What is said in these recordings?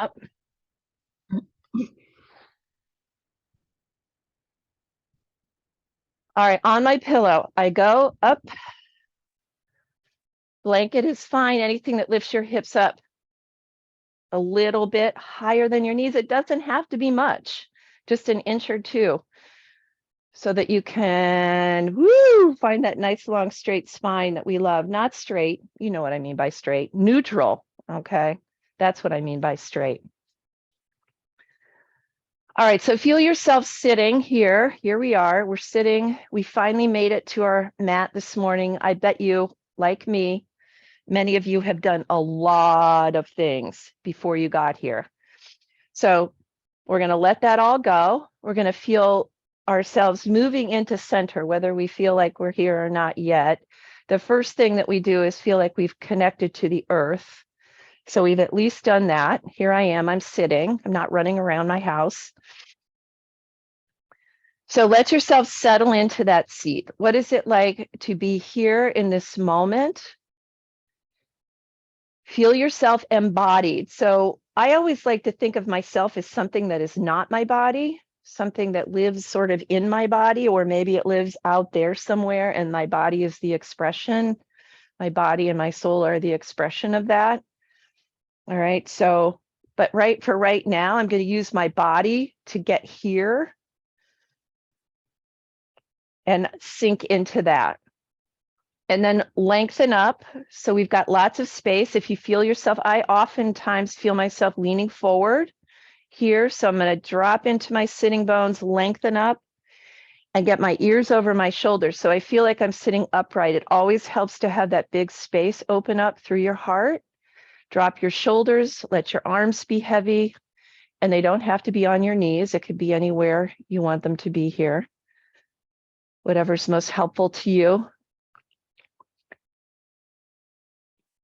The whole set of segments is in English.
up. All right, on my pillow, I go up. Blanket is fine. Anything that lifts your hips up a little bit higher than your knees. It doesn't have to be much, just an inch or two, so that you can find that nice long straight spine that we love. Not straight, you know what I mean by straight, neutral. Okay, that's what I mean by straight. All right, so feel yourself sitting here. Here we are. We're sitting. We finally made it to our mat this morning. I bet you, like me, many of you have done a lot of things before you got here. So we're going to let that all go. We're going to feel ourselves moving into center, whether we feel like we're here or not yet. The first thing that we do is feel like we've connected to the earth. So we've at least done that. Here I am, I'm sitting. I'm not running around my house. So let yourself settle into that seat. What is it like to be here in this moment? Feel yourself embodied. So I always like to think of myself as something that is not my body, something that lives sort of in my body, or maybe it lives out there somewhere and my body is the expression. My body and my soul are the expression of that. All right, so, but for right now, I'm going to use my body to get here and sink into that. And then lengthen up. So we've got lots of space. If you feel yourself, I oftentimes feel myself leaning forward here. So I'm going to drop into my sitting bones, lengthen up, and get my ears over my shoulders. So I feel like I'm sitting upright. It always helps to have that big space open up through your heart. Drop your shoulders, let your arms be heavy, and they don't have to be on your knees. It could be anywhere you want them to be here. Whatever's most helpful to you.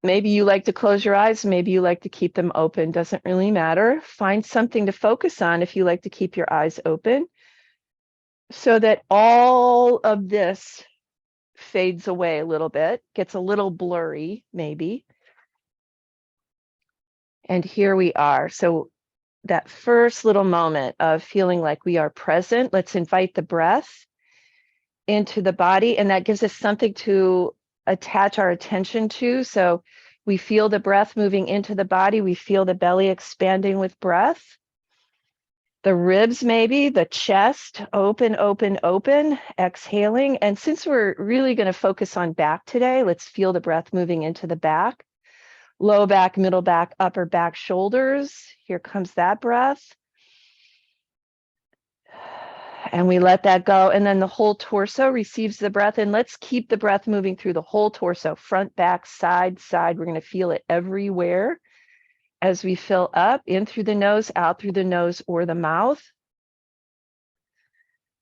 Maybe you like to close your eyes, maybe you like to keep them open, doesn't really matter. Find something to focus on if you like to keep your eyes open, so that all of this fades away a little bit, gets a little blurry, maybe. And here we are. So that first little moment of feeling like we are present, let's invite the breath into the body, and that gives us something to attach our attention to. So we feel the breath moving into the body. We feel the belly expanding with breath. The ribs, maybe, the chest, open, open, open, exhaling. And since we're really going to focus on back today, let's feel the breath moving into the back. Low back, middle back, upper back, shoulders. Here comes that breath. And we let that go. And then the whole torso receives the breath. And let's keep the breath moving through the whole torso, front, back, side, side. We're going to feel it everywhere as we fill up, in through the nose, out through the nose or the mouth.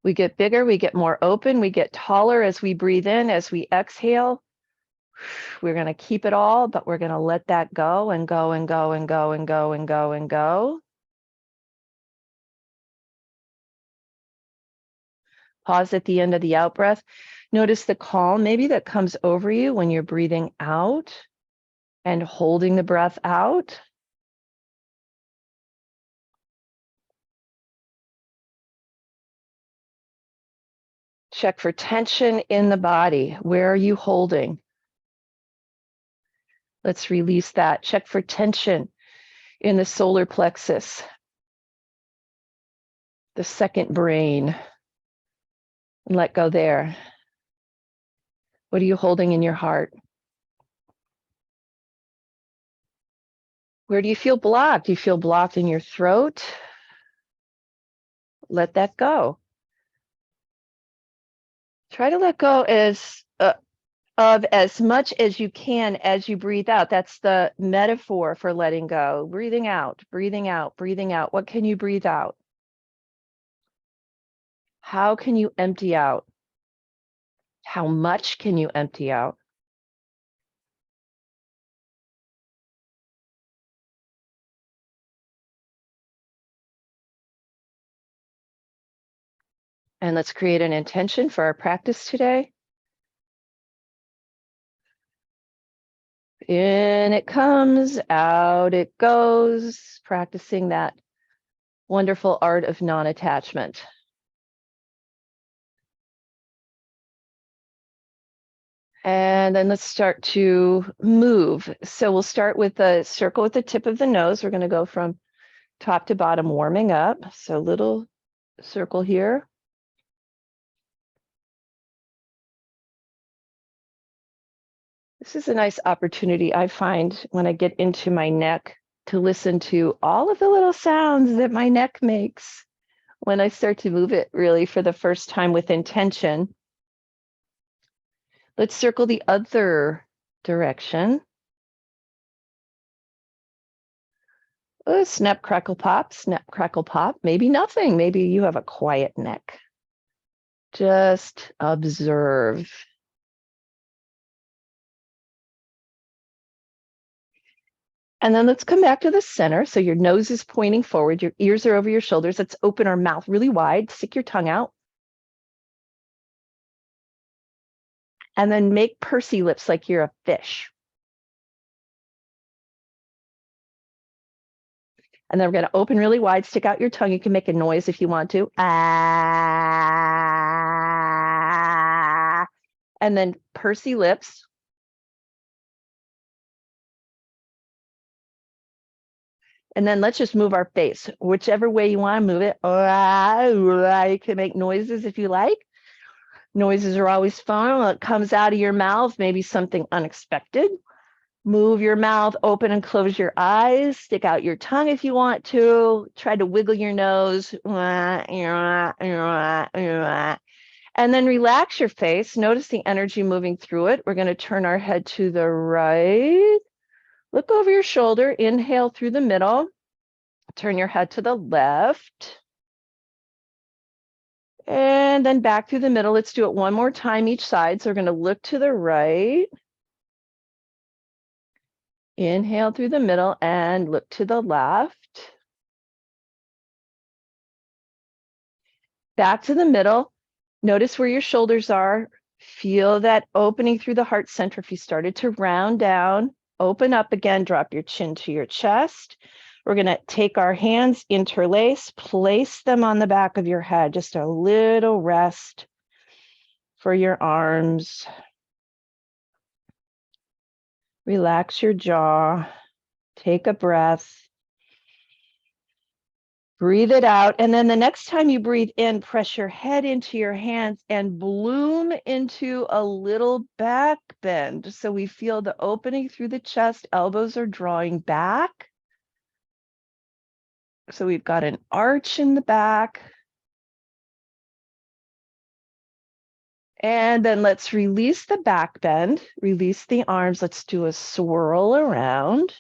We get bigger, we get more open, we get taller as we breathe in, as we exhale. We're going to keep it all, but we're going to let that go and go and go and go and go and go and go. Pause at the end of the out breath. Notice the calm maybe that comes over you when you're breathing out and holding the breath out. Check for tension in the body. Where are you holding? Let's release that. Check for tension in the solar plexus, the second brain. And let go there. What are you holding in your heart? Where do you feel blocked? Do you feel blocked in your throat? Let that go. Try to let go of as much as you can as you breathe out. That's the metaphor for letting go. Breathing out, breathing out, breathing out. What can you breathe out? How can you empty out? How much can you empty out? And let's create an intention for our practice today. In it comes, out it goes, practicing that wonderful art of non-attachment. And then let's start to move. So we'll start with a circle with the tip of the nose. We're going to go from top to bottom, warming up. So little circle here. This is a nice opportunity I find when I get into my neck to listen to all of the little sounds that my neck makes when I start to move it really for the first time with intention. Let's circle the other direction. Oh, snap, crackle, pop, snap, crackle, pop. Maybe nothing. Maybe you have a quiet neck. Just observe. And then let's come back to the center. So your nose is pointing forward, your ears are over your shoulders. Let's open our mouth really wide, stick your tongue out. And then make pursy lips like you're a fish. And then we're going to open really wide, stick out your tongue. You can make a noise if you want to. Ah. And then pursy lips. And then let's just move our face, whichever way you want to move it. You can make noises if you like. Noises are always fun. When it comes out of your mouth, maybe something unexpected. Move your mouth, open and close your eyes, stick out your tongue if you want to, try to wiggle your nose. And then relax your face. Notice the energy moving through it. We're going to turn our head to the right. Look over your shoulder, inhale through the middle. Turn your head to the left. And then back through the middle. Let's do it one more time each side. So we're going to look to the right. Inhale through the middle and look to the left. Back to the middle. Notice where your shoulders are. Feel that opening through the heart center. If you started to round down, open up again, drop your chin to your chest. We're going to take our hands, interlace, place them on the back of your head. Just a little rest for your arms. Relax your jaw. Take a breath. Breathe it out. And then the next time you breathe in, press your head into your hands and bloom into a little back bend. So we feel the opening through the chest, elbows are drawing back. So we've got an arch in the back. And then let's release the back bend, release the arms. Let's do a swirl around.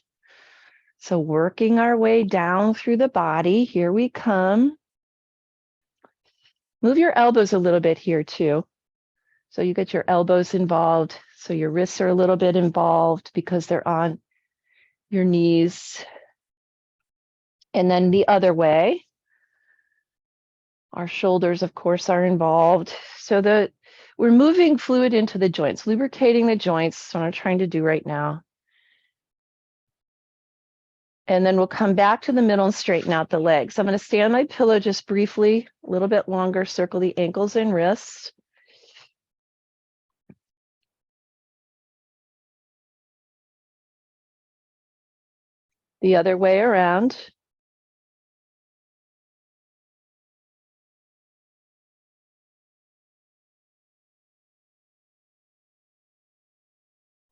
So working our way down through the body. Here we come. Move your elbows a little bit here too. So you get your elbows involved. So your wrists are a little bit involved because they're on your knees. And then the other way. Our shoulders, of course, are involved. So we're moving fluid into the joints, lubricating the joints. That's what I'm trying to do right now. And then we'll come back to the middle and straighten out the legs. I'm going to stay on my pillow just briefly, a little bit longer, circle the ankles and wrists. The other way around.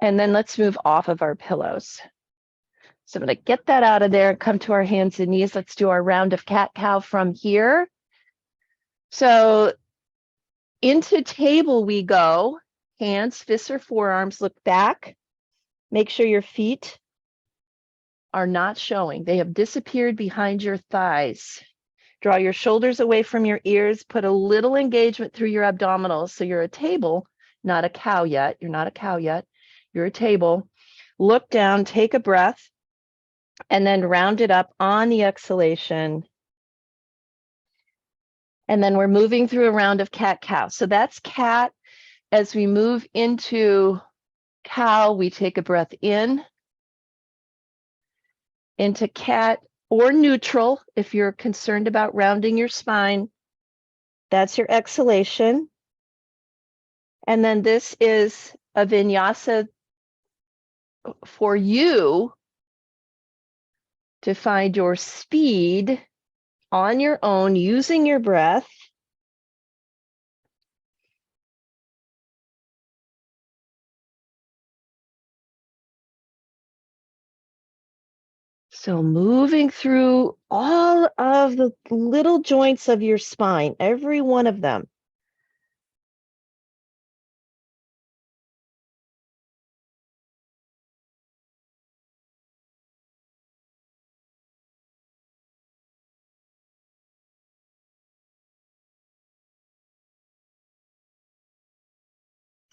And then let's move off of our pillows. So I'm going to get that out of there and come to our hands and knees. Let's do our round of cat-cow from here. So into table we go. Hands, fists, or forearms, look back. Make sure your feet are not showing. They have disappeared behind your thighs. Draw your shoulders away from your ears. Put a little engagement through your abdominals. So you're a table, not a cow yet. You're not a cow yet. You're a table. Look down, take a breath, and then round it up on the exhalation. And then we're moving through a round of cat-cow. So that's cat. As we move into cow, we take a breath in. Into cat or neutral, if you're concerned about rounding your spine. That's your exhalation. And then this is a vinyasa for you to find your speed on your own using your breath. So moving through all of the little joints of your spine, every one of them.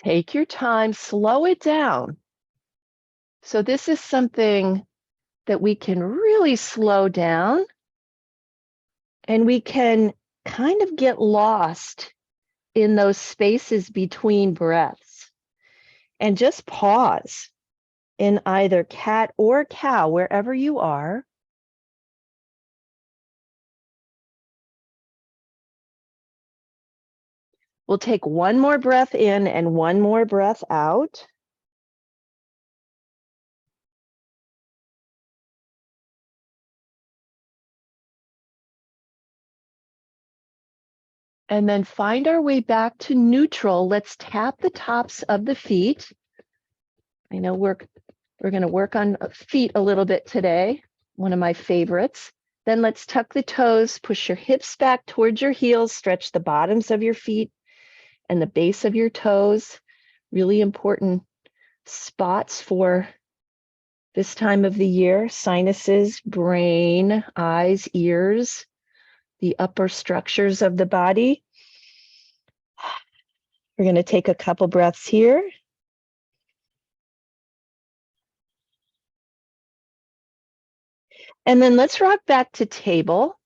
Take your time, slow it down. So this is something that we can really slow down, and we can kind of get lost in those spaces between breaths and just pause in either cat or cow, wherever you are. We'll take one more breath in and one more breath out. And then find our way back to neutral. Let's tap the tops of the feet. I know we're going to work on feet a little bit today, one of my favorites. Then let's tuck the toes, push your hips back towards your heels, stretch the bottoms of your feet and the base of your toes. Really important spots for this time of the year: sinuses, brain, eyes, ears, the upper structures of the body. We're going to take a couple breaths here. And then let's rock back to table.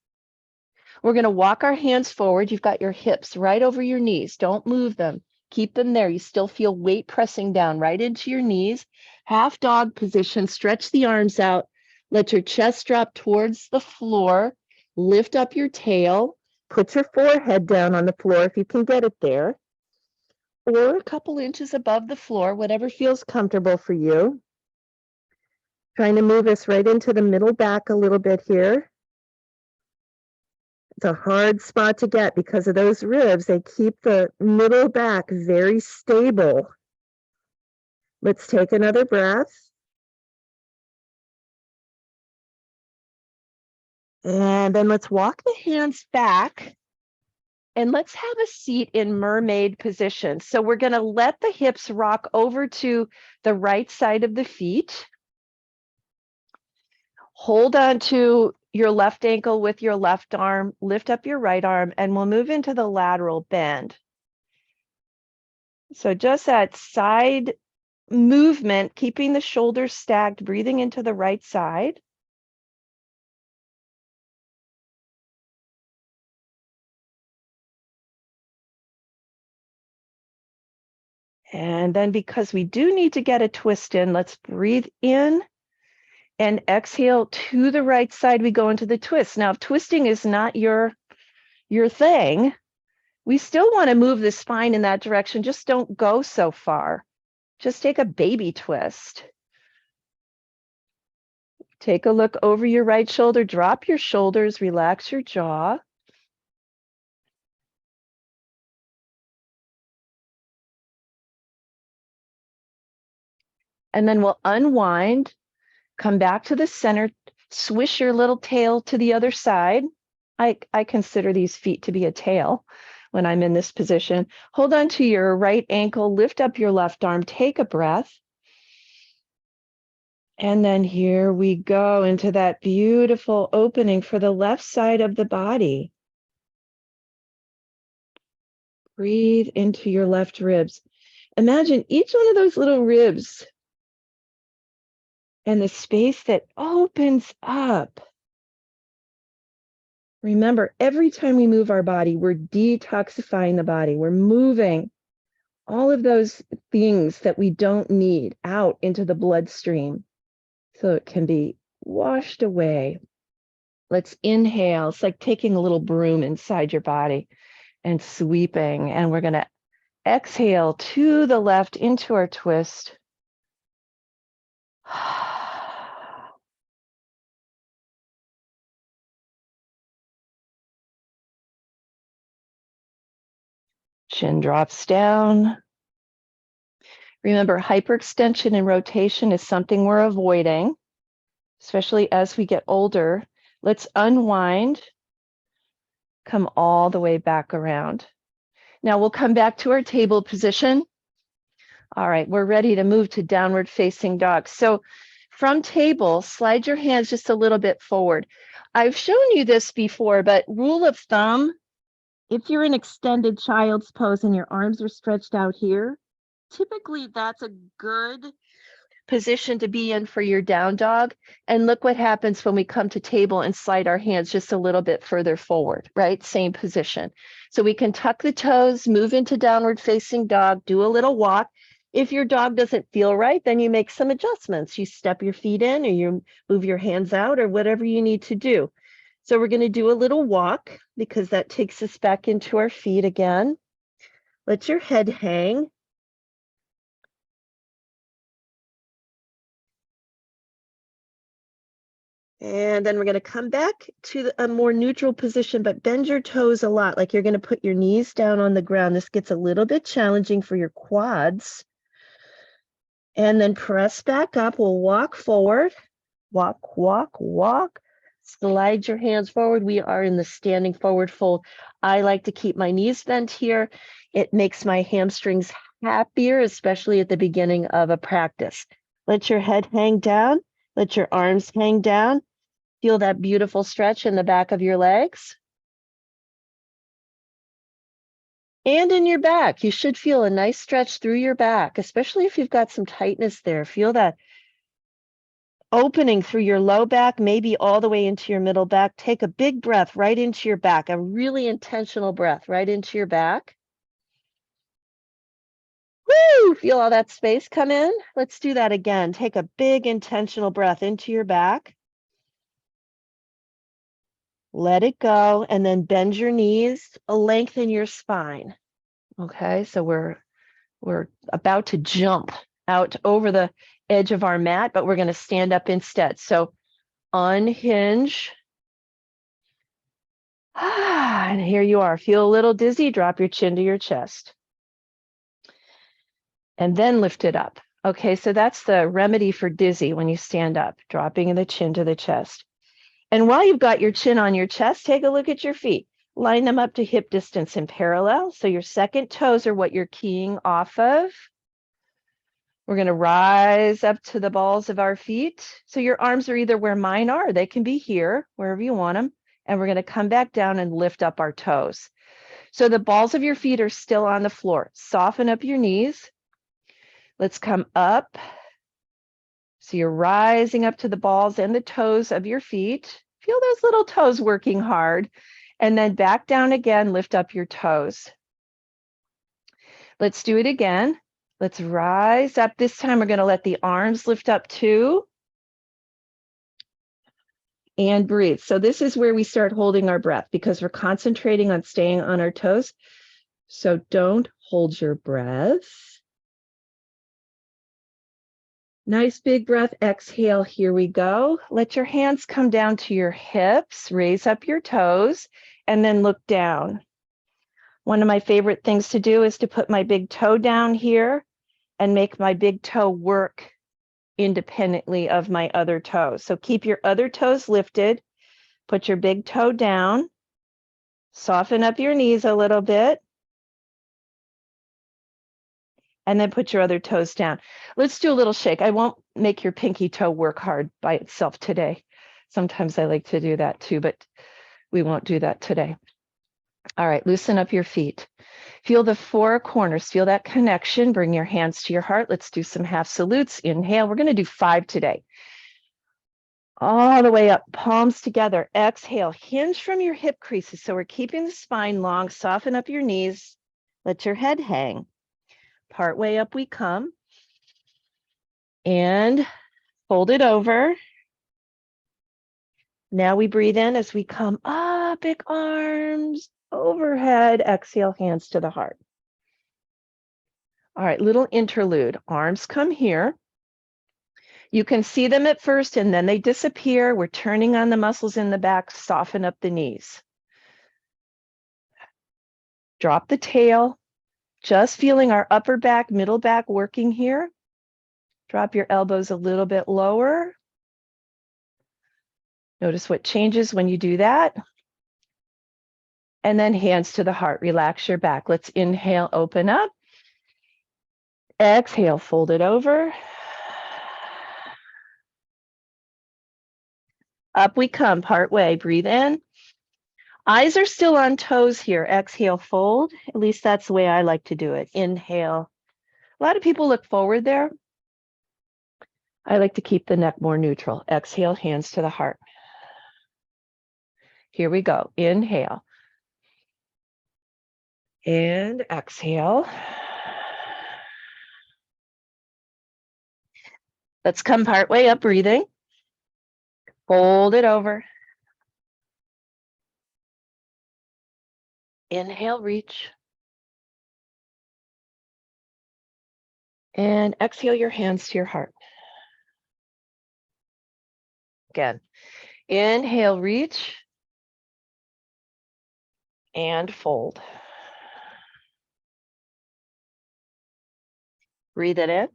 We're going to walk our hands forward. You've got your hips right over your knees. Don't move them. Keep them there. You still feel weight pressing down right into your knees. Half dog position. Stretch the arms out. Let your chest drop towards the floor. Lift up your tail. Put your forehead down on the floor if you can get it there, or a couple inches above the floor, whatever feels comfortable for you. Trying to move us right into the middle back a little bit here. It's a hard spot to get because of those ribs. They keep the middle back very stable. Let's take another breath. And then let's walk the hands back. And let's have a seat in mermaid position. So we're going to let the hips rock over to the right side of the feet. Hold on to your left ankle with your left arm, lift up your right arm, and we'll move into the lateral bend. So just that side movement, keeping the shoulders stacked, breathing into the right side. And then because we do need to get a twist in, let's breathe in and exhale to the right side. We go into the twist. Now, if twisting is not your thing, we still want to move the spine in that direction. Just don't go so far. Just take a baby twist. Take a look over your right shoulder, drop your shoulders, relax your jaw. And then we'll unwind, come back to the center, swish your little tail to the other side. I consider these feet to be a tail when I'm in this position. Hold on to your right ankle, lift up your left arm, take a breath. And then here we go into that beautiful opening for the left side of the body. Breathe into your left ribs. Imagine each one of those little ribs and the space that opens up. Remember, every time we move our body, we're detoxifying the body. We're moving all of those things that we don't need out into the bloodstream so it can be washed away. Let's inhale. It's like taking a little broom inside your body and sweeping. And we're going to exhale to the left into our twist. Chin drops down. Remember, hyperextension and rotation is something we're avoiding, especially as we get older. Let's unwind, come all the way back around. Now we'll come back to our table position. All right, we're ready to move to downward facing dog. So from table, slide your hands just a little bit forward. I've shown you this before, but rule of thumb, if you're in extended child's pose and your arms are stretched out here, typically that's a good position to be in for your down dog. And look what happens when we come to table and slide our hands just a little bit further forward, right? Same position. So we can tuck the toes, move into downward facing dog, do a little walk. If your dog doesn't feel right, then you make some adjustments. You step your feet in or you move your hands out or whatever you need to do. So we're going to do a little walk because that takes us back into our feet again. Let your head hang. And then we're going to come back to a more neutral position, but bend your toes a lot, like you're going to put your knees down on the ground. This gets a little bit challenging for your quads. And then press back up. We'll walk forward. Walk, walk, walk. Slide your hands forward. We are in the standing forward fold. I like to keep my knees bent here. It makes my hamstrings happier, especially at the beginning of a practice. Let your head hang down. Let your arms hang down. Feel that beautiful stretch in the back of your legs. And in your back, you should feel a nice stretch through your back, especially if you've got some tightness there. Feel that opening through your low back, maybe all the way into your middle back. Take a big breath right into your back, a really intentional breath right into your back. Woo! Feel all that space come in. Let's do that again. Take a big intentional breath into your back. Let it go, and then bend your knees, lengthen your spine. Okay, so we're about to jump out over the edge of our mat, but we're going to stand up instead. So unhinge. And here you are. Feel a little dizzy, drop your chin to your chest. And then lift it up. Okay, so that's the remedy for dizzy when you stand up, dropping the chin to the chest. And while you've got your chin on your chest, take a look at your feet. Line them up to hip distance in parallel. So your second toes are what you're keying off of. We're going to rise up to the balls of our feet. So your arms are either where mine are, or they can be here, wherever you want them. And we're going to come back down and lift up our toes. So the balls of your feet are still on the floor. Soften up your knees. Let's come up. So you're rising up to the balls and the toes of your feet. Feel those little toes working hard. And then back down again, lift up your toes. Let's do it again. Let's rise up. This time we're going to let the arms lift up too. And breathe. So this is where we start holding our breath because we're concentrating on staying on our toes. So don't hold your breath. Nice big breath. Exhale. Here we go. Let your hands come down to your hips. Raise up your toes and then look down. One of my favorite things to do is to put my big toe down here and make my big toe work independently of my other toes. So keep your other toes lifted. Put your big toe down. Soften up your knees a little bit. And then put your other toes down. Let's do a little shake. I won't make your pinky toe work hard by itself today. Sometimes I like to do that too, but we won't do that today. All right, loosen up your feet. Feel the four corners. Feel that connection. Bring your hands to your heart. Let's do some half salutes. Inhale. We're going to do 5 today. All the way up, palms together. Exhale. Hinge from your hip creases. So we're keeping the spine long. Soften up your knees. Let your head hang. part way up we come. And fold it over. Now we breathe in as we come up, big arms overhead. Exhale, hands to the heart. All right, little interlude. Arms come here. You can see them at first and then they disappear. We're turning on the muscles in the back, soften up the knees. Drop the tail, just feeling our upper back, middle back working here. Drop your elbows a little bit lower. Notice what changes when you do that. And then hands to the heart, relax your back. Let's inhale, open up. Exhale, fold it over. Up we come, part way, breathe in. Eyes are still on toes here. Exhale, fold. At least that's the way I like to do it. Inhale. A lot of people look forward there. I like to keep the neck more neutral. Exhale, hands to the heart. Here we go. Inhale. And exhale. Let's come part way up, breathing. Fold it over. Inhale, reach. And exhale your hands to your heart. Again, inhale, reach. And fold. Breathe it in.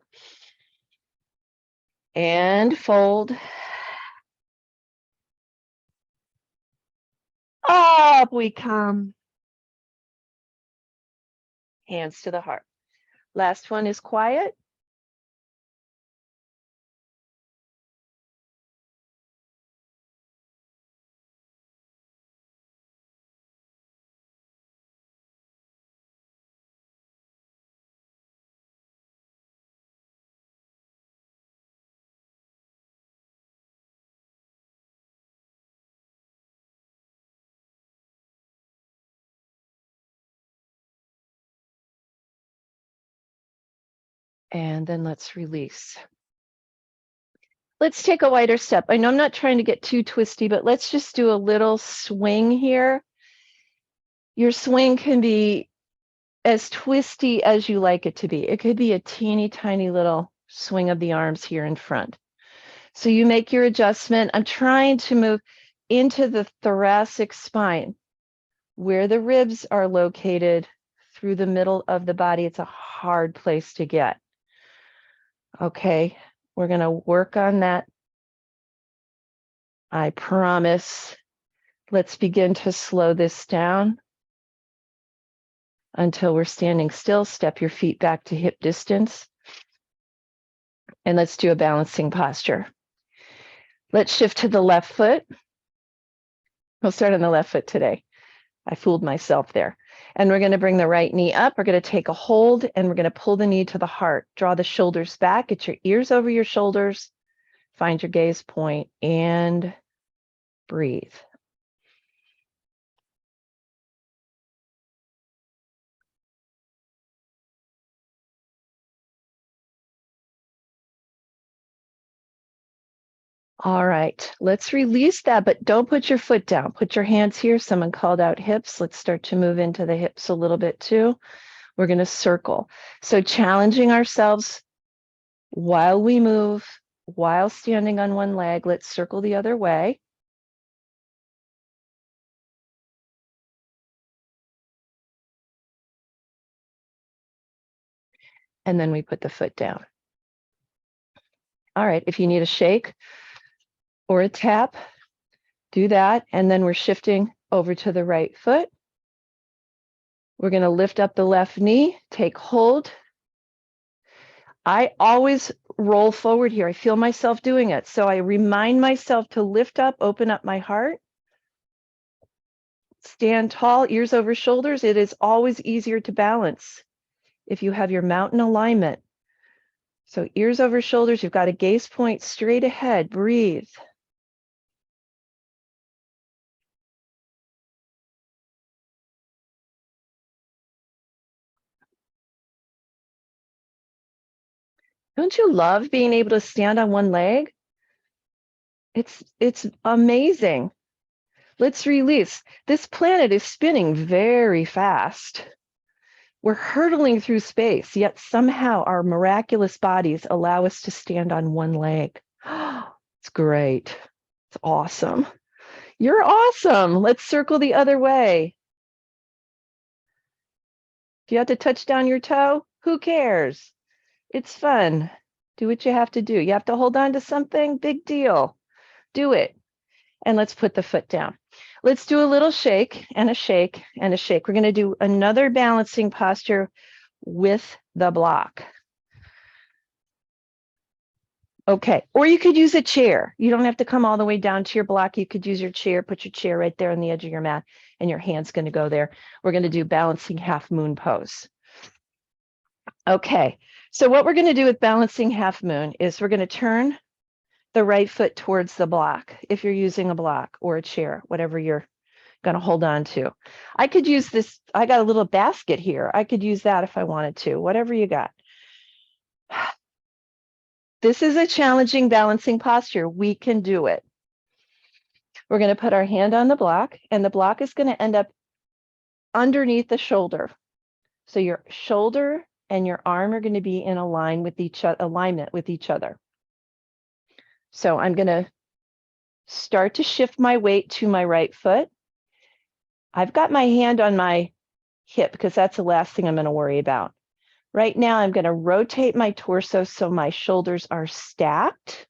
And fold. Up we come. Hands to the heart. Last one is quiet. And then let's release. Let's take a wider step. I know I'm not trying to get too twisty, but let's just do a little swing here. Your swing can be as twisty as you like it to be. It could be a teeny tiny little swing of the arms here in front. So you make your adjustment. I'm trying to move into the thoracic spine where the ribs are located through the middle of the body. It's a hard place to get. Okay, we're going to work on that. I promise. Let's begin to slow this down until we're standing still. Step your feet back to hip distance. And let's do a balancing posture. Let's shift to the left foot. We'll start on the left foot today. I fooled myself there. And we're going to bring the right knee up. We're going to take a hold and we're going to pull the knee to the heart. Draw the shoulders back. Get your ears over your shoulders. Find your gaze point and breathe. All right, let's release that, but don't put your foot down. Put your hands here. Someone called out hips. Let's start to move into the hips a little bit too. We're going to circle. So challenging ourselves while we move, while standing on one leg. Let's circle the other way. And then we put the foot down. All right, if you need a shake or a tap, do that. And then we're shifting over to the right foot. We're going to lift up the left knee, take hold. I always roll forward here. I feel myself doing it. So I remind myself to lift up, open up my heart. Stand tall, ears over shoulders. It is always easier to balance if you have your mountain alignment. So ears over shoulders, you've got a gaze point straight ahead. Breathe. Don't you love being able to stand on one leg? It's amazing. Let's release. This planet is spinning very fast. We're hurtling through space, yet somehow our miraculous bodies allow us to stand on one leg. It's great. It's awesome. You're awesome. Let's circle the other way. Do you have to touch down your toe? Who cares? It's fun. Do what you have to do. You have to hold on to something? Big deal. Do it. And let's put the foot down. Let's do a little shake and a shake and a shake. We're going to do another balancing posture with the block. Okay, or you could use a chair. You don't have to come all the way down to your block. You could use your chair, put your chair right there on the edge of your mat, and your hand's going to go there. We're going to do balancing half moon pose. Okay, so what we're going to do with balancing half moon is we're going to turn the right foot towards the block if you're using a block or a chair, whatever you're going to hold on to. I could use this. I got a little basket here. I could use that if I wanted to, whatever you got. This is a challenging balancing posture. We can do it. We're going to put our hand on the block, and the block is going to end up underneath the shoulder. So your shoulder and your arm are going to be in alignment with each other. So I'm going to start to shift my weight to my right foot. I've got my hand on my hip because that's the last thing I'm going to worry about. Right now, I'm going to rotate my torso so my shoulders are stacked.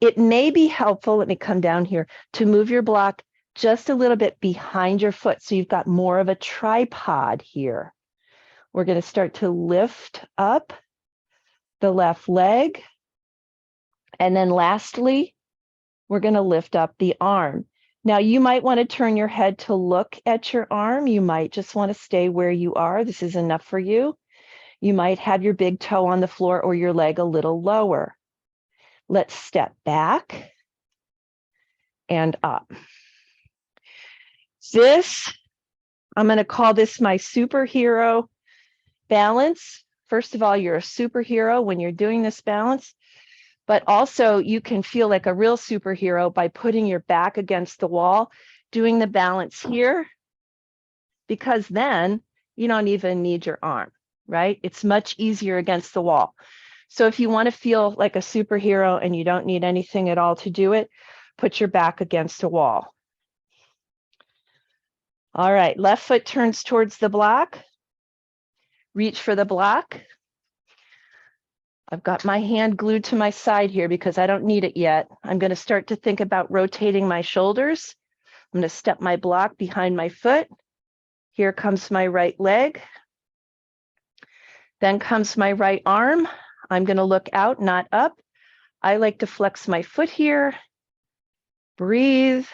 It may be helpful, let me come down here, to move your block just a little bit behind your foot so you've got more of a tripod here. We're going to start to lift up the left leg. And then lastly, we're going to lift up the arm. Now, you might want to turn your head to look at your arm. You might just want to stay where you are. This is enough for you. You might have your big toe on the floor or your leg a little lower. Let's step back and up. I'm going to call this my superhero balance. First of all, you're a superhero when you're doing this balance, but also you can feel like a real superhero by putting your back against the wall, doing the balance here, because then you don't even need your arm. Right? It's much easier against the wall. So if you want to feel like a superhero and you don't need anything at all to do it, put your back against a wall. All right, left foot turns towards the block. Reach for the block. I've got my hand glued to my side here because I don't need it yet. I'm going to start to think about rotating my shoulders. I'm going to step my block behind my foot. Here comes my right leg. Then comes my right arm. I'm going to look out, not up. I like to flex my foot here. Breathe.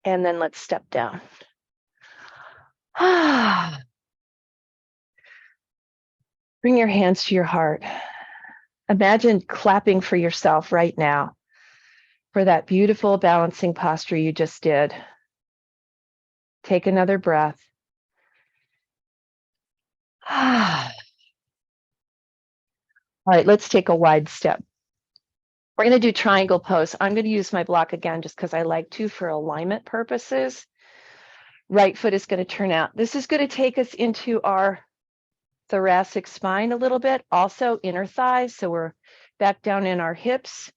And then let's step down. Bring your hands to your heart. Imagine clapping for yourself right now for that beautiful balancing posture you just did. Take another breath. All right, let's take a wide step. We're going to do triangle pose. I'm going to use my block again just because I like to for alignment purposes. Right foot is going to turn out. This is going to take us into our thoracic spine a little bit, also inner thighs. So we're back down in our hips.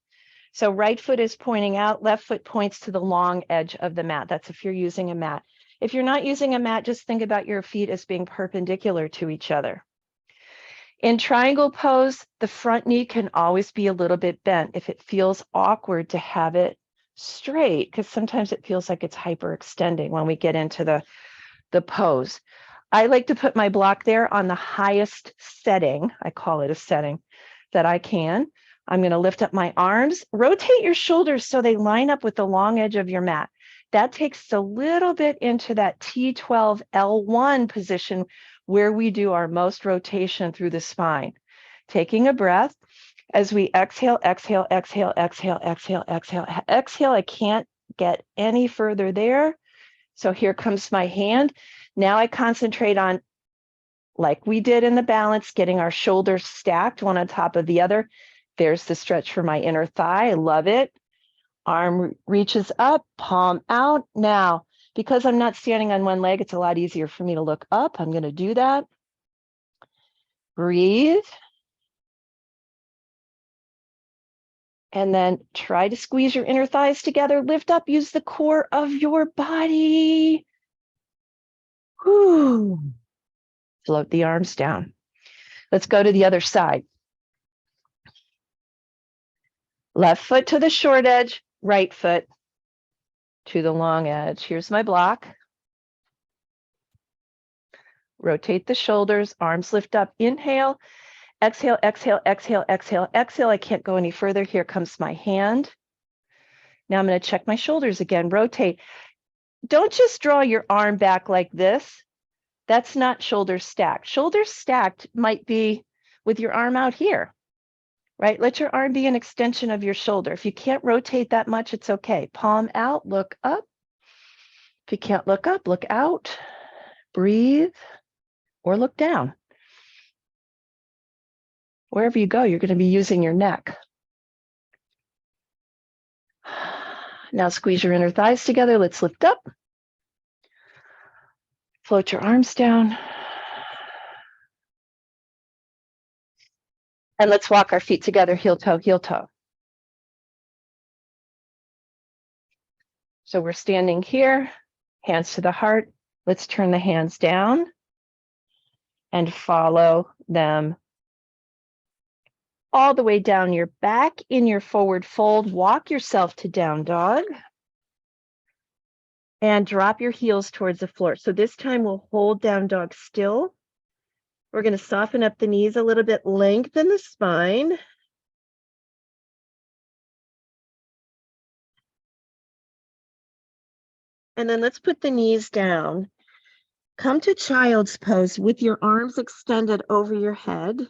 So right foot is pointing out, left foot points to the long edge of the mat. That's if you're using a mat. If you're not using a mat, just think about your feet as being perpendicular to each other. In triangle pose, the front knee can always be a little bit bent if it feels awkward to have it straight, because sometimes it feels like it's hyperextending when we get into the pose. I like to put my block there on the highest setting, I call it a setting, that I can. I'm going to lift up my arms, rotate your shoulders so they line up with the long edge of your mat. That takes a little bit into that T12 L1 position where we do our most rotation through the spine. Taking a breath as we exhale, exhale, exhale, exhale, exhale, exhale, exhale. I can't get any further there. So here comes my hand. Now I concentrate on like we did in the balance, getting our shoulders stacked one on top of the other. There's the stretch for my inner thigh. I love it. Arm reaches up, palm out. Now, because I'm not standing on one leg, it's a lot easier for me to look up. I'm going to do that. Breathe. And then try to squeeze your inner thighs together. Lift up, use the core of your body. Whew. Float the arms down. Let's go to the other side. Left foot to the short edge, right foot to the long edge. Here's my block. Rotate the shoulders, arms lift up. Inhale, exhale, exhale, exhale, exhale, exhale. I can't go any further. Here comes my hand. Now I'm going to check my shoulders again. Rotate. Don't just draw your arm back like this. That's not shoulders stacked. Shoulders stacked might be with your arm out here, right? Let your arm be an extension of your shoulder. If you can't rotate that much, it's okay. Palm out, look up. If you can't look up, look out. Breathe or look down. Wherever you go, you're going to be using your neck. Now squeeze your inner thighs together. Let's lift up. Float your arms down. And let's walk our feet together, heel toe, heel toe. So we're standing here, hands to the heart. Let's turn the hands down and follow them all the way down your back in your forward fold. Walk yourself to down dog and drop your heels towards the floor. So this time we'll hold down dog still. We're going to soften up the knees a little bit, lengthen the spine. And then let's put the knees down. Come to child's pose with your arms extended over your head.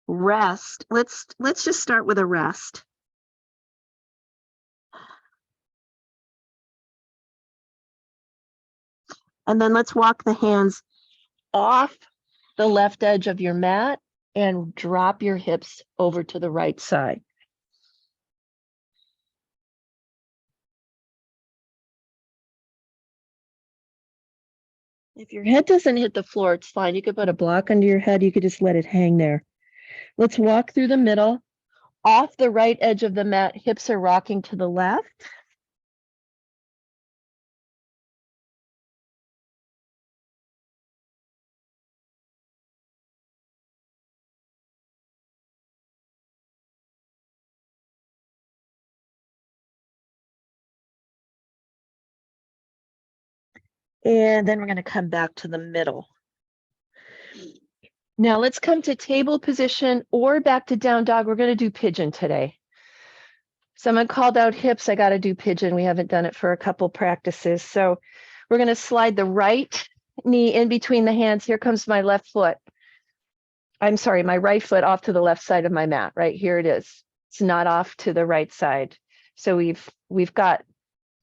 Rest. Let's just start with a rest. And then let's walk the hands off the left edge of your mat and drop your hips over to the right side. If your head doesn't hit the floor, it's fine. You could put a block under your head. You could just let it hang there. Let's walk through the middle. Off the right edge of the mat, hips are rocking to the left. And then we're going to come back to the middle. Now let's come to table position or back to down dog. We're going to do pigeon today. Someone called out hips. I got to do pigeon. We haven't done it for a couple practices. So we're going to slide the right knee in between the hands. Here comes my left foot. I'm sorry, my right foot off to the left side of my mat. Right here it is. It's not off to the right side. So we've got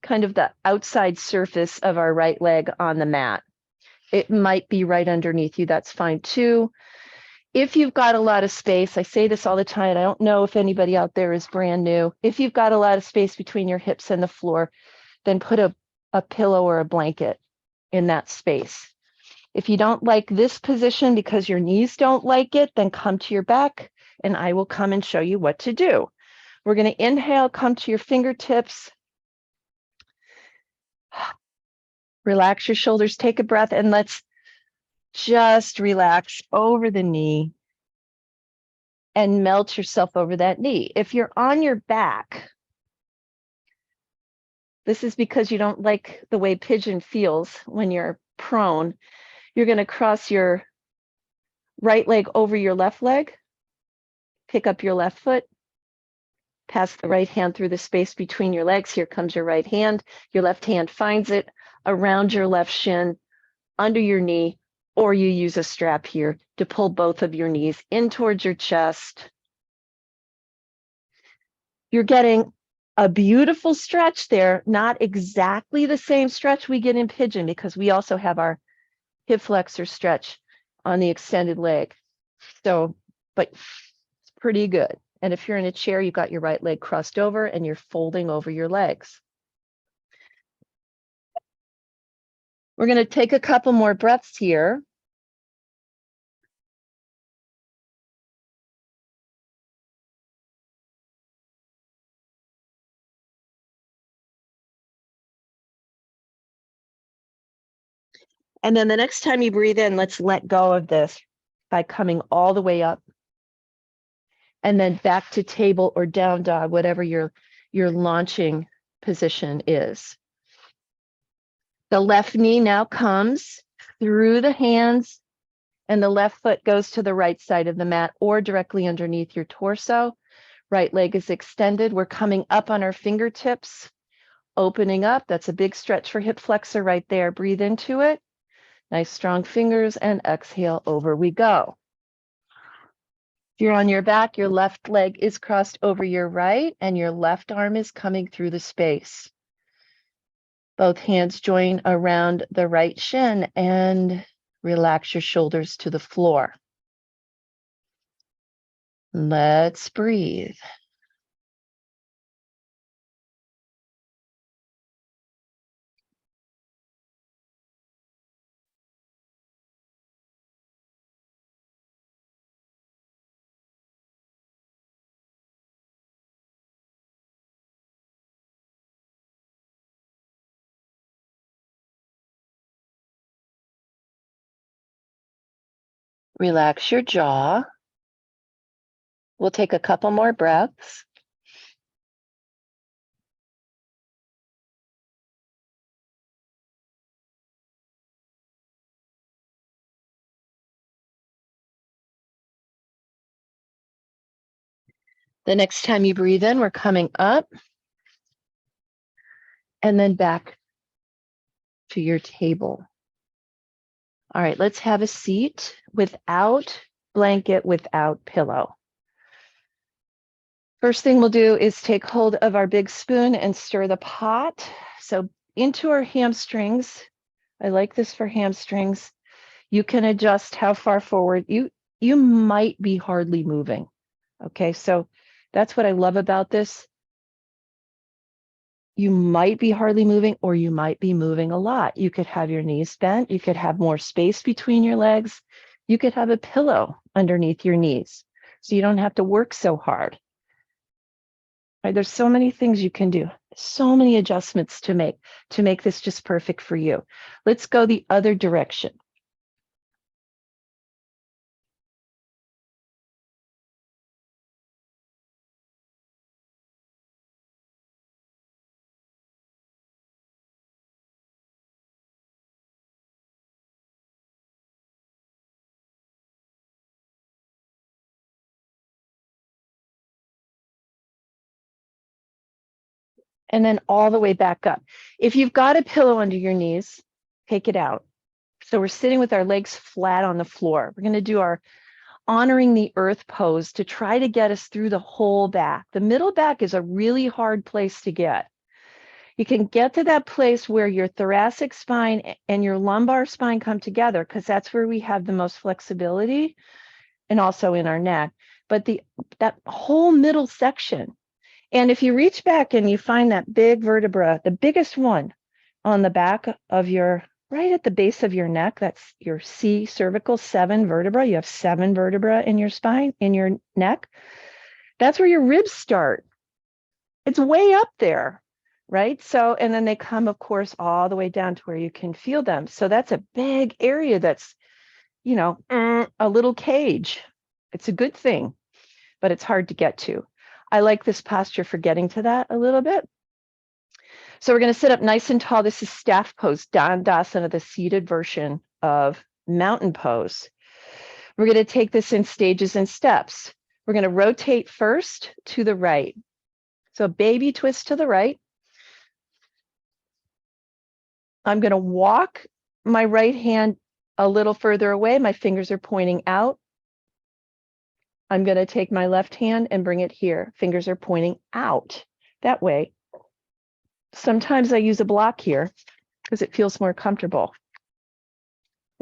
kind of the outside surface of our right leg on the mat. It might be right underneath you. That's fine too. If you've got a lot of space, I say this all the time. I don't know if anybody out there is brand new. If you've got a lot of space between your hips and the floor, then put a pillow or a blanket in that space. If you don't like this position because your knees don't like it, then come to your back and I will come and show you what to do. We're going to inhale, come to your fingertips. Relax your shoulders, take a breath, and let's just relax over the knee and melt yourself over that knee. If you're on your back, this is because you don't like the way pigeon feels when you're prone. You're going to cross your right leg over your left leg, pick up your left foot, pass the right hand through the space between your legs. Here comes your right hand. Your left hand finds it around your left shin, under your knee, or you use a strap here to pull both of your knees in towards your chest. You're getting a beautiful stretch there, not exactly the same stretch we get in pigeon because we also have our hip flexor stretch on the extended leg. So, but it's pretty good. And if you're in a chair, you've got your right leg crossed over and you're folding over your legs. We're going to take a couple more breaths here. And then the next time you breathe in, let's let go of this by coming all the way up and then back to table or down dog, whatever your launching position is. The left knee now comes through the hands and the left foot goes to the right side of the mat or directly underneath your torso. Right leg is extended. We're coming up on our fingertips, opening up. That's a big stretch for hip flexor right there. Breathe into it. Nice strong fingers and exhale, over we go. If you're on your back, your left leg is crossed over your right and your left arm is coming through the space. Both hands join around the right shin and relax your shoulders to the floor. Let's breathe. Relax your jaw. We'll take a couple more breaths. The next time you breathe in, we're coming up and then back to your table. All right, let's have a seat without blanket, without pillow. First thing we'll do is take hold of our big spoon and stir the pot. So into our hamstrings. I like this for hamstrings. You can adjust how far forward. You might be hardly moving. Okay, so that's what I love about this. You might be hardly moving or you might be moving a lot. You could have your knees bent. You could have more space between your legs. You could have a pillow underneath your knees so you don't have to work so hard. Right? There's so many things you can do, so many adjustments to make this just perfect for you. Let's go the other direction. And then all the way back up. If you've got a pillow under your knees, take it out. So we're sitting with our legs flat on the floor. We're going to do our honoring the earth pose to try to get us through the whole back. The middle back is a really hard place to get. You can get to that place where your thoracic spine and your lumbar spine come together because that's where we have the most flexibility and also in our neck. But that whole middle section, and if you reach back and you find that big vertebra, the biggest one on the back of your, right at the base of your neck, that's your C cervical 7 vertebra. You have 7 vertebra in your spine, in your neck. That's where your ribs start. It's way up there, right? So, and then they come, of course, all the way down to where you can feel them. So that's a big area that's, you know, a little cage. It's a good thing, but it's hard to get to. I like this posture for getting to that a little bit. So we're going to sit up nice and tall. This is staff pose, Dandasana, the seated version of mountain pose. We're going to take this in stages and steps. We're going to rotate first to the right. So baby twist to the right. I'm going to walk my right hand a little further away. My fingers are pointing out. I'm going to take my left hand and bring it here. Fingers are pointing out that way. Sometimes I use a block here because it feels more comfortable.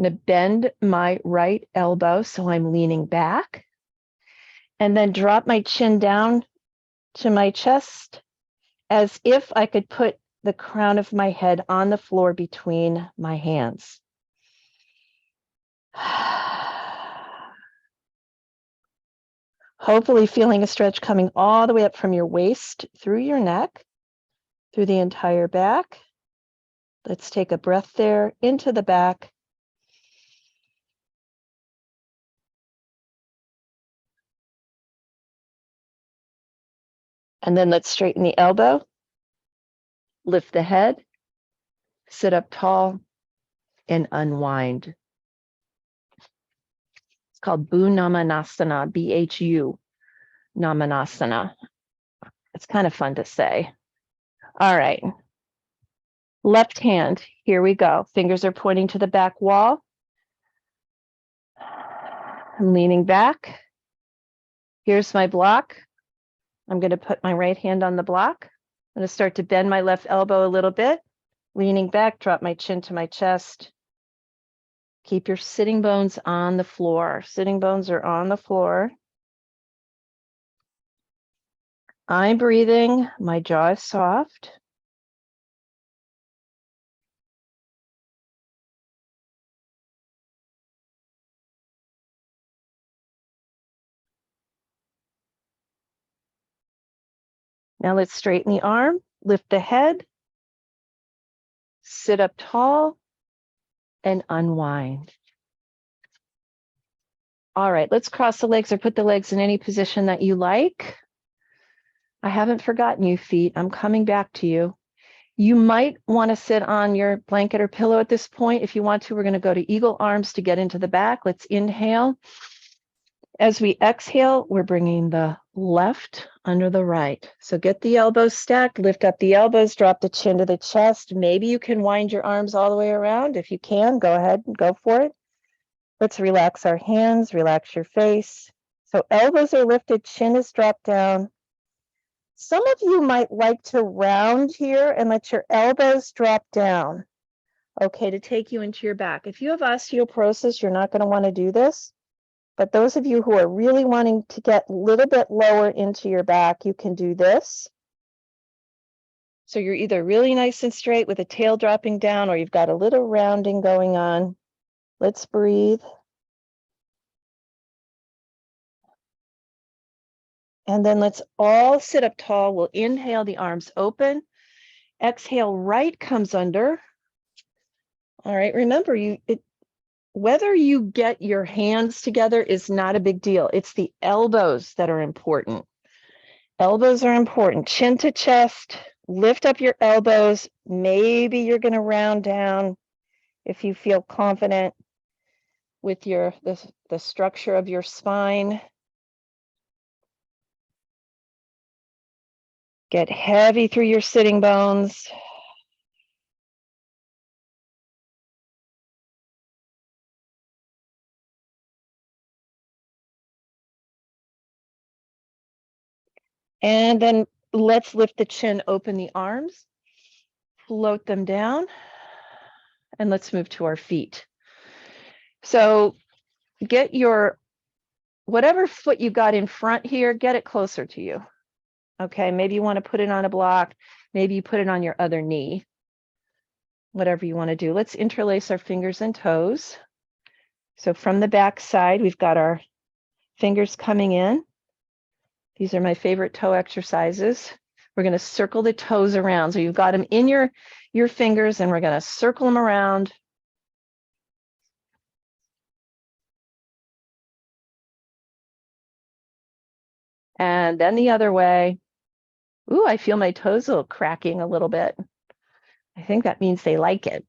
I'm going to bend my right elbow so I'm leaning back, and then drop my chin down to my chest as if I could put the crown of my head on the floor between my hands. Hopefully feeling a stretch coming all the way up from your waist through your neck, through the entire back. Let's take a breath there into the back. And then let's straighten the elbow, lift the head, sit up tall, and unwind. It's called Bhu Namanasana, BHU Namanasana. It's kind of fun to say. All right. Left hand, here we go. Fingers are pointing to the back wall. I'm leaning back. Here's my block. I'm going to put my right hand on the block. I'm going to start to bend my left elbow a little bit. Leaning back, drop my chin to my chest. Keep your sitting bones on the floor. Sitting bones are on the floor. I'm breathing. My jaw is soft. Now let's straighten the arm, lift the head, sit up tall, and unwind. All right, let's cross the legs or put the legs in any position that you like. I haven't forgotten you, feet. I'm coming back to you. You might want to sit on your blanket or pillow at this point. If you want to, we're going to go to eagle arms to get into the back. Let's inhale. As we exhale, we're bringing the left under the right. So get the elbows stacked, lift up the elbows, drop the chin to the chest. Maybe you can wind your arms all the way around. If you can, go ahead and go for it. Let's relax our hands, relax your face. So elbows are lifted, chin is dropped down. Some of you might like to round here and let your elbows drop down. Okay, to take you into your back. If you have osteoporosis, you're not going to want to do this. But those of you who are really wanting to get a little bit lower into your back, you can do this. So you're either really nice and straight with a tail dropping down, or you've got a little rounding going on. Let's breathe. And then let's all sit up tall. We'll inhale, the arms open. Exhale, right comes under. All right, remember, whether you get your hands together is not a big deal. It's the elbows that are important. Elbows are important. Chin to chest, lift up your elbows. Maybe you're going to round down if you feel confident with the structure of your spine. Get heavy through your sitting bones. And then let's lift the chin, open the arms, float them down, and let's move to our feet. So get whatever foot you got in front here, get it closer to you. Okay, maybe you want to put it on a block. Maybe you put it on your other knee. Whatever you want to do. Let's interlace our fingers and toes. So from the back side, we've got our fingers coming in. These are my favorite toe exercises. We're going to circle the toes around. So you've got them in your fingers, and we're going to circle them around. And then the other way. Ooh, I feel my toes cracking a little bit. I think that means they like it.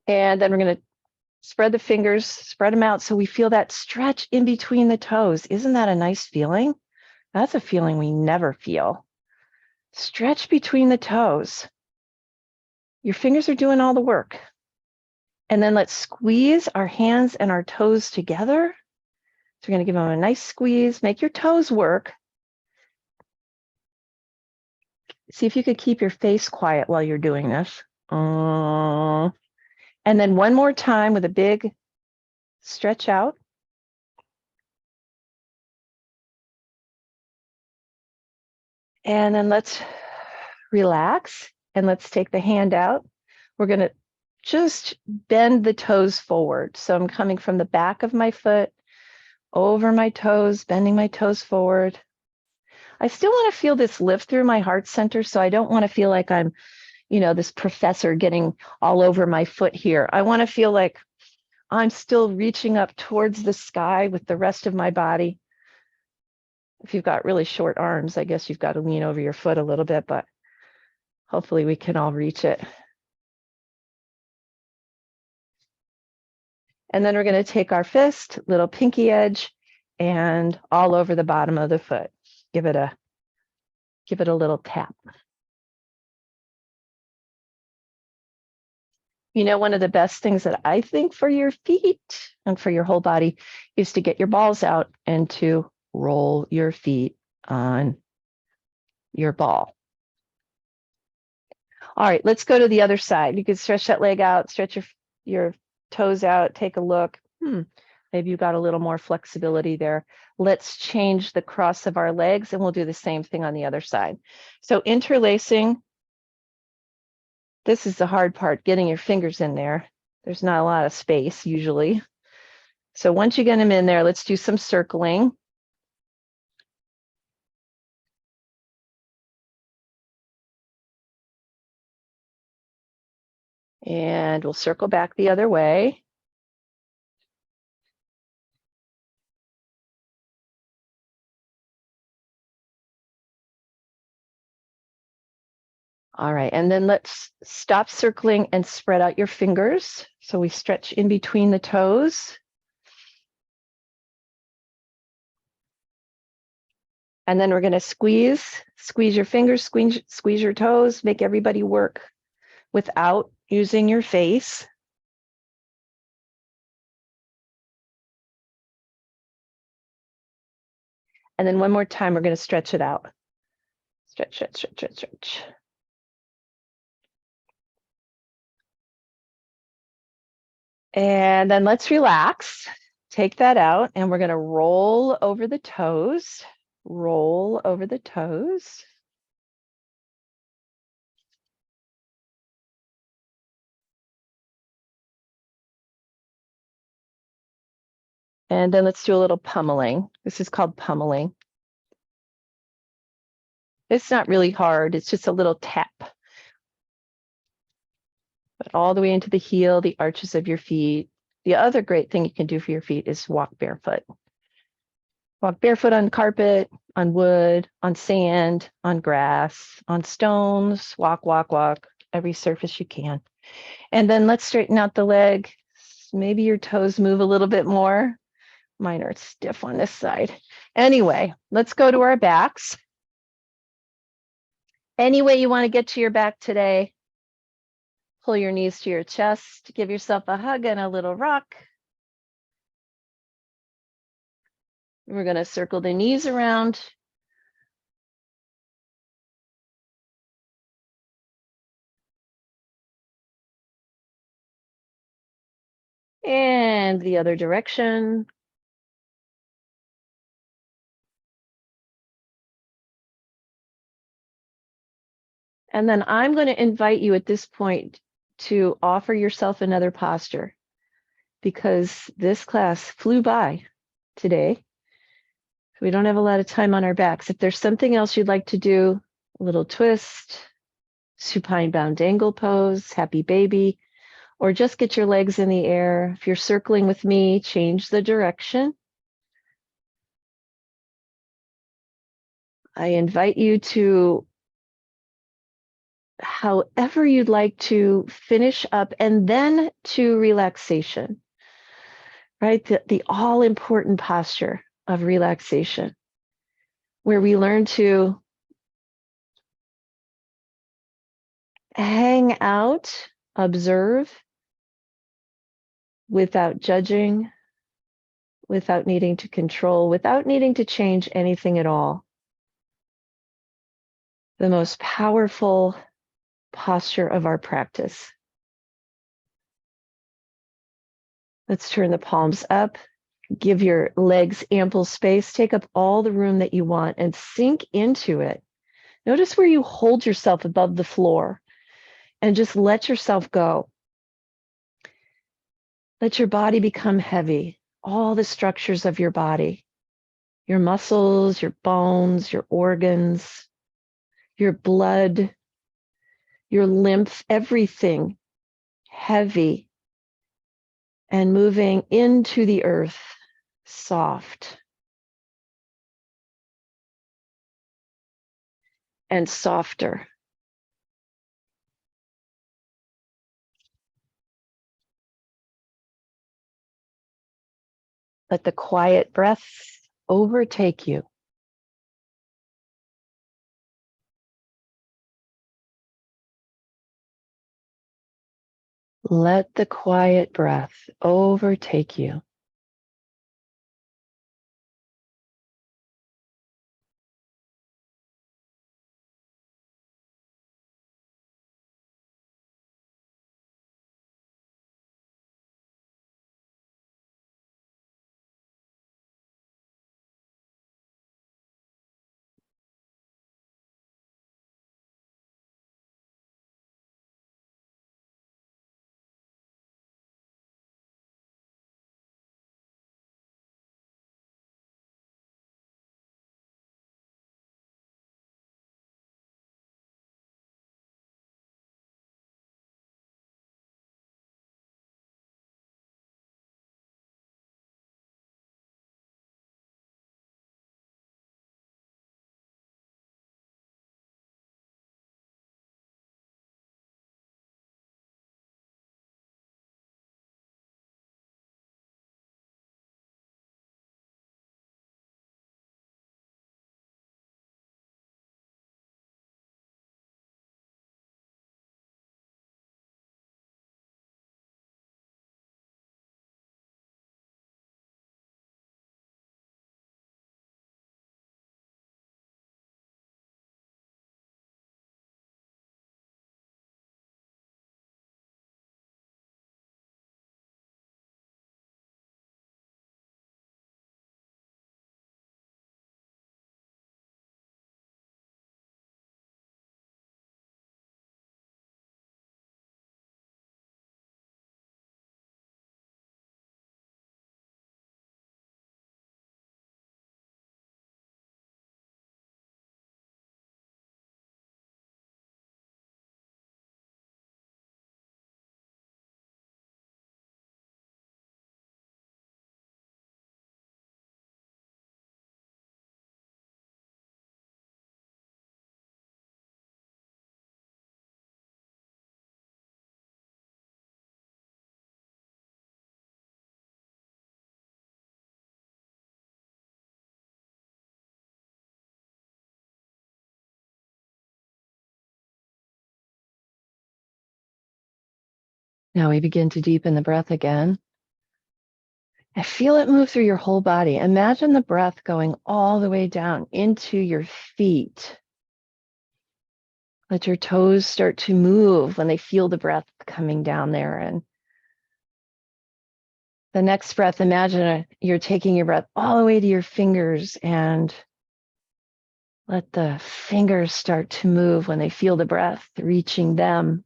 And then we're going to spread the fingers, spread them out so we feel that stretch in between the toes. Isn't that a nice feeling? That's a feeling we never feel. Stretch between the toes. Your fingers are doing all the work. And then let's squeeze our hands and our toes together. So we're going to give them a nice squeeze. Make your toes work. See if you could keep your face quiet while you're doing this. And then one more time with a big stretch out. And then let's relax and let's take the hand out. We're going to just bend the toes forward. So I'm coming from the back of my foot over my toes, bending my toes forward. I still want to feel this lift through my heart center. So I don't want to feel like I'm, this professor getting all over my foot here. I want to feel like I'm still reaching up towards the sky with the rest of my body. If you've got really short arms, I guess you've got to lean over your foot a little bit, but hopefully we can all reach it. And then we're going to take our fist, little pinky edge, and all over the bottom of the foot. Give it a little tap. One of the best things that I think for your feet and for your whole body is to get your balls out and to roll your feet on your ball. All right, let's go to the other side. You can stretch that leg out, stretch your toes out, take a look. Maybe you got a little more flexibility there. Let's change the cross of our legs and we'll do the same thing on the other side. So interlacing, this is the hard part, getting your fingers in there. There's not a lot of space usually. So once you get them in there, let's do some circling. And we'll circle back the other way. All right, and then let's stop circling and spread out your fingers. So we stretch in between the toes. And then we're going to squeeze your fingers, squeeze your toes, make everybody work without using your face. And then one more time, we're going to stretch it out. Stretch, stretch, stretch, stretch, stretch. And then let's relax. Take that out, and we're going to roll over the toes. Roll over the toes. And then let's do a little pummeling. This is called pummeling. It's not really hard. It's just a little tap. But all the way into the heel, the arches of your feet. The other great thing you can do for your feet is walk barefoot. Walk barefoot on carpet, on wood, on sand, on grass, on stones. Walk, walk, walk, every surface you can. And then let's straighten out the leg. Maybe your toes move a little bit more. Mine are stiff on this side. Anyway, let's go to our backs. Any way you want to get to your back today. Pull your knees to your chest, give yourself a hug and a little rock. We're going to circle the knees around. And the other direction. And then I'm going to invite you at this point to offer yourself another posture, because this class flew by today. We don't have a lot of time on our backs. If there's something else you'd like to do, a little twist, supine bound angle pose, happy baby, or just get your legs in the air. If you're circling with me, change the direction. I invite you to, however you'd like to finish up, and then to relaxation, right? The all important posture of relaxation, where we learn to hang out, observe, without judging, without needing to control, without needing to change anything at all. the most powerful posture of our practice. Let's turn the palms up, give your legs ample space, take up all the room that you want and sink into it. Notice where you hold yourself above the floor and just let yourself go. Let your body become heavy, all the structures of your body, your muscles, your bones, your organs, your blood, your lymph, everything heavy and moving into the earth, soft and softer. Let the quiet breath overtake you. Let the quiet breath overtake you. Now we begin to deepen the breath again. And feel it move through your whole body. Imagine the breath going all the way down into your feet. Let your toes start to move when they feel the breath coming down there. And the next breath, imagine you're taking your breath all the way to your fingers and let the fingers start to move when they feel the breath reaching them.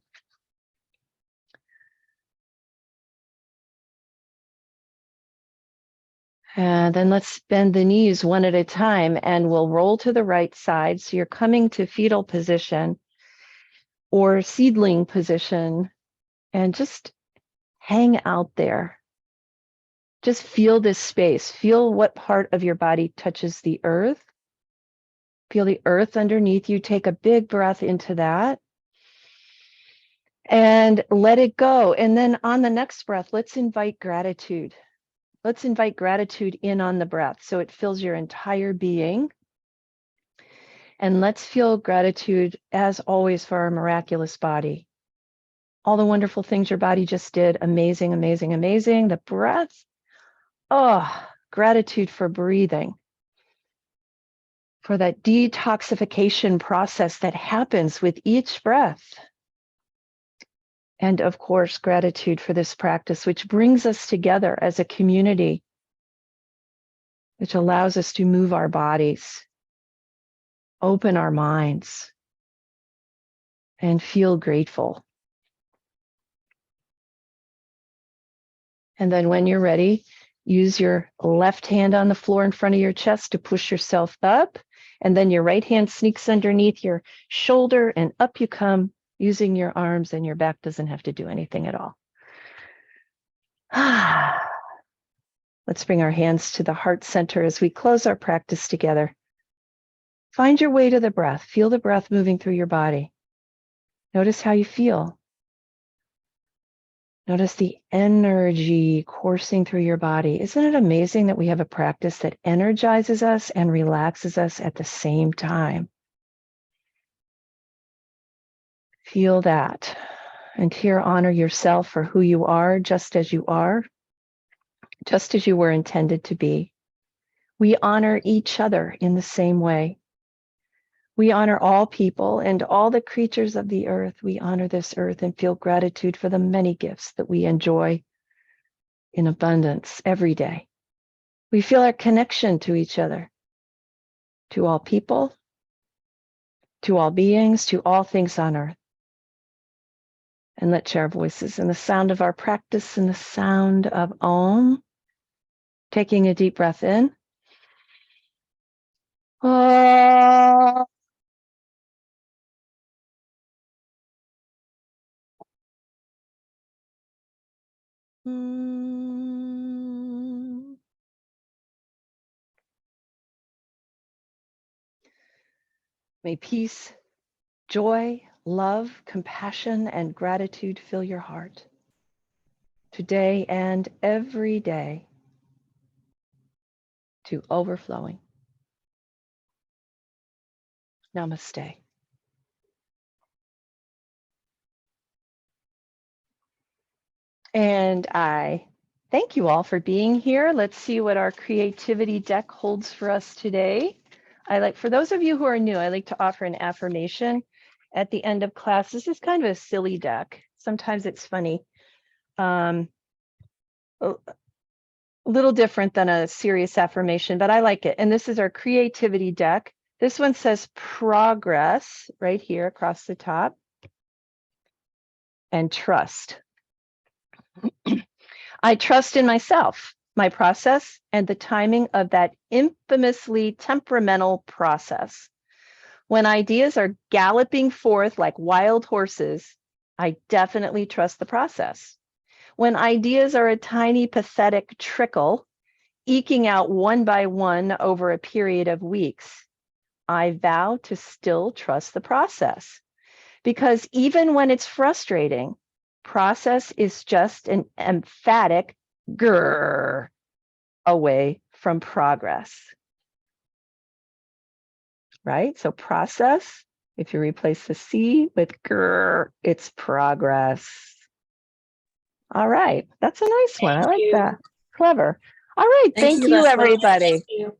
And then let's bend the knees one at a time and we'll roll to the right side. So you're coming to fetal position or seedling position and just hang out there. Just feel this space. Feel what part of your body touches the earth. Feel the earth underneath you. Take a big breath into that and let it go. And then on the next breath, let's invite gratitude. Let's invite gratitude in on the breath so it fills your entire being. And let's feel gratitude, as always, for our miraculous body. All the wonderful things your body just did. Amazing, amazing, amazing. The breath. Oh, gratitude for breathing. for that detoxification process that happens with each breath. And of course, gratitude for this practice, which brings us together as a community, which allows us to move our bodies, open our minds, and feel grateful. And then when you're ready, use your left hand on the floor in front of your chest to push yourself up. And then your right hand sneaks underneath your shoulder and up you come using your arms, and your back doesn't have to do anything at all. Let's bring our hands to the heart center as we close our practice together. Find your way to the breath. Feel the breath moving through your body. Notice how you feel. Notice the energy coursing through your body. Isn't it amazing that we have a practice that energizes us and relaxes us at the same time? Feel that. And here, honor yourself for who you are, just as you are, just as you were intended to be. We honor each other in the same way. We honor all people and all the creatures of the earth. We honor this earth and feel gratitude for the many gifts that we enjoy in abundance every day. We feel our connection to each other, to all people, to all beings, to all things on earth. And let's share our voices in the sound of our practice, in the sound of Om. Taking a deep breath in. Om. May peace, joy, love, compassion, and gratitude fill your heart today and every day to overflowing. Namaste. And I thank you all for being here. Let's see what our creativity deck holds for us today. For those of you who are new, I like to offer an affirmation at the end of class. This is kind of a silly deck. Sometimes it's funny. A little different than a serious affirmation, but I like it. And this is our creativity deck. This one says progress right here across the top, and trust. I trust in myself, my process, and the timing of that infamously temperamental process. When ideas are galloping forth like wild horses, I definitely trust the process. When ideas are a tiny, pathetic trickle, eking out one by one over a period of weeks, I vow to still trust the process. Because even when it's frustrating, process is just an emphatic grrr away from progress. Right? So process, if you replace the C with grrr, it's progress. All right. That's a nice one. I like that. Clever. All right. Thank you, everybody. Thank you.